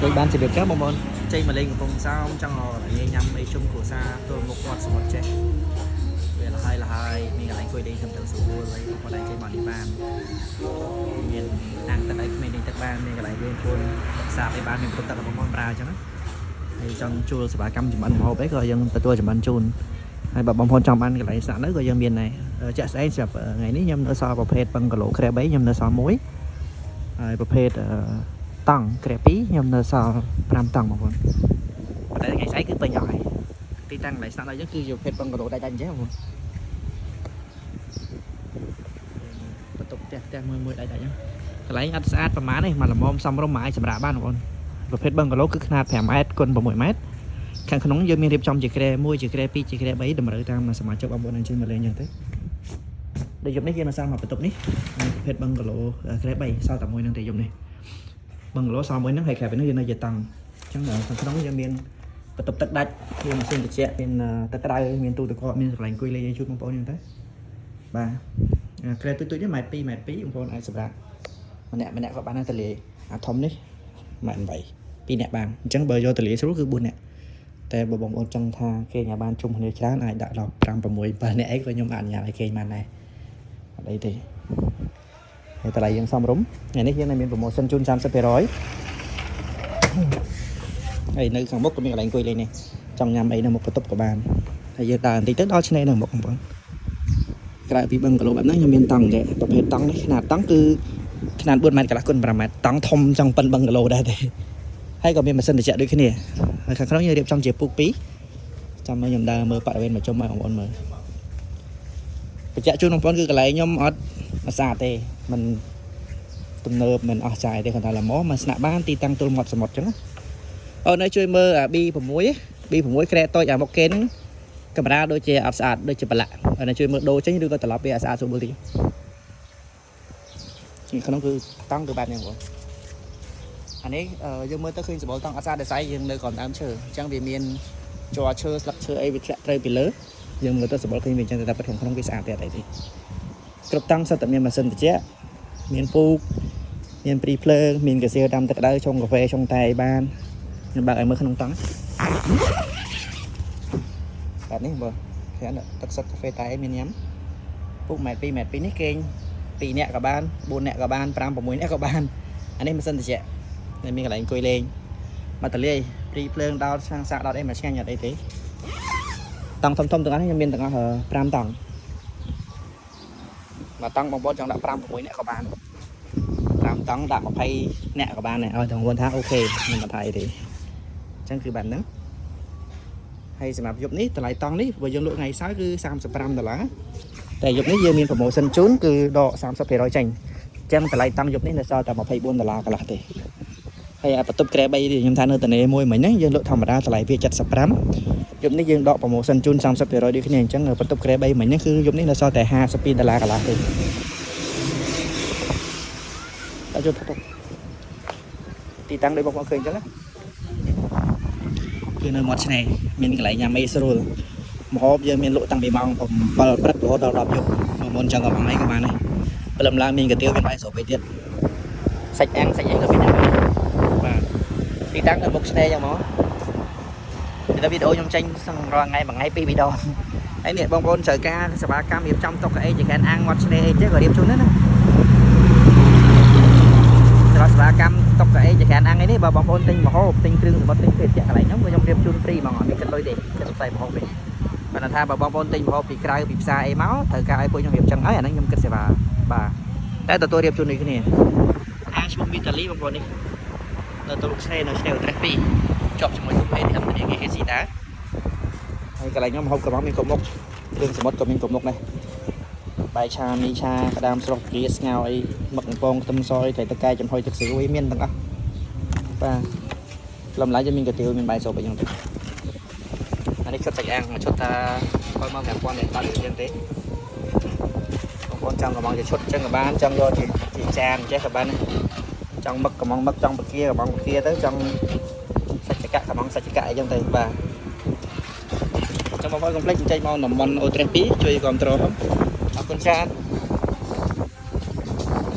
Đây ban chỉ việc các bọn chơi mà lên của phong sao trong họ là nhắm mấy chung của xa tôi một quạt một chết về là hai mình lại quay đi thầm tự sự vui lấy một đây chơi bọn đi bàn miền đang tận đấy mình đi tận ban mình lại bên thôn xa với ban mình cũng tận là một con ra cho nó hay trong chua sẽ bà căm chụp ăn hồ bé rồi dân tôi chụp ăn chun hay bà bông hôn trong ăn cái lại sẵn đấy rồi dân miền này chợ sẽ chụp ngày ní nhâm nữa so vào phết bằng cái lỗ khe bấy nhâm nữa so muối vào phết tầng kẻ pí nhâm nữa so 5 tầng một con đây ngày sáng cứ bay nhỏ này tí tăng lại sao đây cứ dùng phết bằng cái lỗ đại đánh chứ không tục tè mười đại nhá lấy ăn sát và má này mà làm ôm xong rồi mãi sẽ ban con và phết bằng cái lỗ cứ khát thèm mét con vào 10 mét khăn nóng dưới miền trong chỉ kề môi chỉ kề pi chỉ kề bấy để mà đợi tam mà sẽ mà cho ông bọn anh trên mà lên như thế để dùng cái kia là sao mà phải tục ní phết bằng cái lỗ kề bay sao tầm môi năng thì dùng này bằng cái lỗ sau mới nó hay khẹp với nó như này giờ tầng chẳng là khăn nóng dưới miền và tục tật đạch khi mà xin được chạy miền tất cả đây miền tu được gọi miền lành quy lên chút mong bọn như thế ba kề tôi với mày pi ông bọn ai sẽ mà nè các bạn ăn tali thom đấy mạnh vậy pi nè bàn chẳng bờ do tali số cứ buồn nèแต่บ่បងអូនចង់ថាគេnhàបានជុំគ្នាច្រើនអាចដាក់ដល់5 6 7នាក់អីក៏ខ្ញុំអាចញ៉ាំឲ្យគេបានដែរអត់អីទេហើយតម្លៃយើងសមរម្យថ្ងៃនេះយើងនៅមាន promotion ជូន 30%ហើយនៅខាងមុខក៏មានកន្លែងអង្គុយលេងនេះចង់ញ៉ាំអីនៅមុខបន្ទប់ក៏បានហើយយើងដើរបន្តិចទៅដល់ឆ្នេរនៅមុខបងប្អូនក្រៅពីបឹងគីឡូបែបហ្នឹងខ្ញុំមានតង់ដែរប្រភេទតង់នេះខ្នាតតង់គឺខ្នាត 4 ម៉ែត្រកន្លះគុណ 5 ម៉ែត្រតង់ធំចង់ប៉ុនបឹងគីឡូដែរទេហើយក៏មានម៉ាស៊ីនត្រជាក់ដូចគ្នាហើយខាងក្នុងយើងរៀបចំជាពូក2ចាំខ្ញុំដើរមើលបរិវេណមកជុំឲ្យបងប្អូនមើលបញ្ជាក់ជូនបងប្អូនគឺកន្លែងខ្ញុំអត់ស្អាតទេมันទំនើបមិនអស់ចាយទេគាត់ថាល្មមមកស្នាក់បានទីតាំងទល់មាត់សមុទ្រអញ្ចឹងអូននៅជួយមើល B6 ក្រែតូចអាមកគេហ្នឹងកាមេរ៉ាដូចជាអត់ស្អាតដូចជាប្រឡាក់អូននៅជួយមើលដូរចេញឬក៏ត្រឡប់វាស្អាតស្រួលទីក្នុងគឺតង់គឺបែបនេះបងអានេះយើងមើលទៅឃើញសម្បូរតង់អត់ស្អាតដោយសារយើងនៅក្រោមដើមឈើអញ្ចឹងវាមានជ័រឈើស្លឹកឈើអីវាធ្លាក់ត្រូវពីលើយើងមើលទៅសម្បូរឃើញវាអញ្ចឹងតែប៉ុន្តែក្នុងវាស្អាតទៀតអីទេគ្រប់តង់សុទ្ធតែមានម៉ាស៊ីនត្រជាក់មានពូកមានព្រីភ្លើងមានកាសៀវដាំទឹកក្តៅឆុងកាហ្វេឆុងតែបានខ្ញុំបើកឲ្យមើលក្នុងតង់បាទនេះបើឃើញទឹកសុទ្ធកាហ្វេតែមានញ៉ាំពូក1 2 ម៉ែត្រនេះគេង2នាក់ក៏បាន4នាក់ក៏បាន5 6នាក់ក៏បានអានេះម៉ាស៊ីនត្រជាក់តែមានកន្លែងអង្គុយលេងមកតលាយព្រីភ្លើងដោតសាំងសាកដោតអីមកឆ្ងាញ់អត់អីទេតង់ធំទាំងអស់នេះខ្ញុំមានទាំងអស់5តង់មកតង់បងប្អូនចង់ដាក់5 6នាក់ក៏បាន5តង់ដាក់20នាក់ក៏បានដែរឲ្យតែបងប្អូនថាអូខេមិនបន្ថែមទេអញ្ចឹងគឺបែបហ្នឹងហើយសម្រាប់យប់នេះតម្លៃតង់នេះបើយើងលក់ថ្ងៃសៅរ៍គឺ$35តែយប់នេះយើងមាន promotion ជូនគឺដក 30% ចេញអញ្ចឹងតម្លៃតង់យប់នេះនៅសល់តែ$24កន្លះទេហើយបន្ទប់ក្រែ3នេះខ្ញុំថានៅតនេមួយមិញហ្នឹងយើងលក់ធម្មតាតម្លៃវា75យប់នេះយើងដក promotion ជូន 30% ដូចគ្នាអញ្ចឹងបន្ទប់ក្រែ3មិញហ្នឹងគឺយប់នេះនៅសល់តែ$52កន្លះទេតែជួយបន្ទប់ទីតាំងដូចបងប្អូនឃើញអញ្ចឹងគឺនៅមាត់ឆ្នេរមានកន្លែងញ៉ាំអីស្រួលម្ហូបយើងមានលក់តាំងពីម៉ោង7ព្រឹករហូតដល់10យប់មកមុនអញ្ចឹងក៏បងអីក៏បានដែរព្រលឹមឡើងមានកាទៀវមានបាយស្រូបអីទៀតសាច់អាំងសាច់អីក៏មានដែរបាទទីតាំងនៅមុខឆ្នេរយ៉ាងមកតែវីដេអូខ្ញុំចេញសឹងរាល់ថ្ងៃមួយថ្ងៃ2វីដេអូហើយនេះបងប្អូនត្រូវការសេវាកម្មរៀបចំតុកអីជាការអាំងមាត់ឆ្នេរអីចេះក៏រៀបជូនដែរណាសេវាកម្មតុកអីជាការអាំងនេះបើបងប្អូនទិញម្ហូបទិញគ្រឿងសមុទ្រទិញភេសជ្ជៈកន្លែងហ្នឹងខ្ញុំរៀបជូនហ្វ្រីហ្មងអត់មានគិតលុយទេគិតតែម្ហូបទេបើថាបើបងប្អូនទិញម្ហូបពីក្រៅពីផ្សារអីមកត្រូវការឲ្យពួកខ្ញុំរៀបចឹងហើយអាហ្នឹងខ្ញុំគិតសេវាបាទតែទទួលរៀបជូននេះគ្នាអាឈ្មោះមីតាលីបងប្អូននេះនៅតុលឆ្នេរនៅឆ្នេរត្រេះ2ជាប់ជាមួយក្រុម ATM ធនាគារ AC តាហើយកន្លែងខ្ញុំម្ហូបក៏មានគ្រប់មុខគ្រឿងសមុទ្រក៏មានគ្រប់មុខដែរបាយឆាមីឆាក្តាមស្រុកព្រាស្ងោរអីមឹកកំពងខ្ទឹមសអីត្រីតកែចំហុយទឹកស៊ីអីមានទាំងអស់បាទលំឡាយយើងមានកាទៀវមានបាយសូបអីចឹងទៅអានេះឈុតសាច់អាំងមួយឈុតថាបើមក5000នេះដល់យើងទេបងប្អូនចង់កំងជាឈុតចឹងក៏បានចង់យកជាចានចេះក៏បានចង់មឹកកំងមឹកចង់បកាកំងបកាទៅចង់សាច់ចកកំងសាច់ចកអីចឹងទៅបាទចាំបងប្អូនកុំភ្លេចចេញមកតំបន់អូត្រេះ2ជួយគ្រប់គ្រងផងអរគុណច្រើន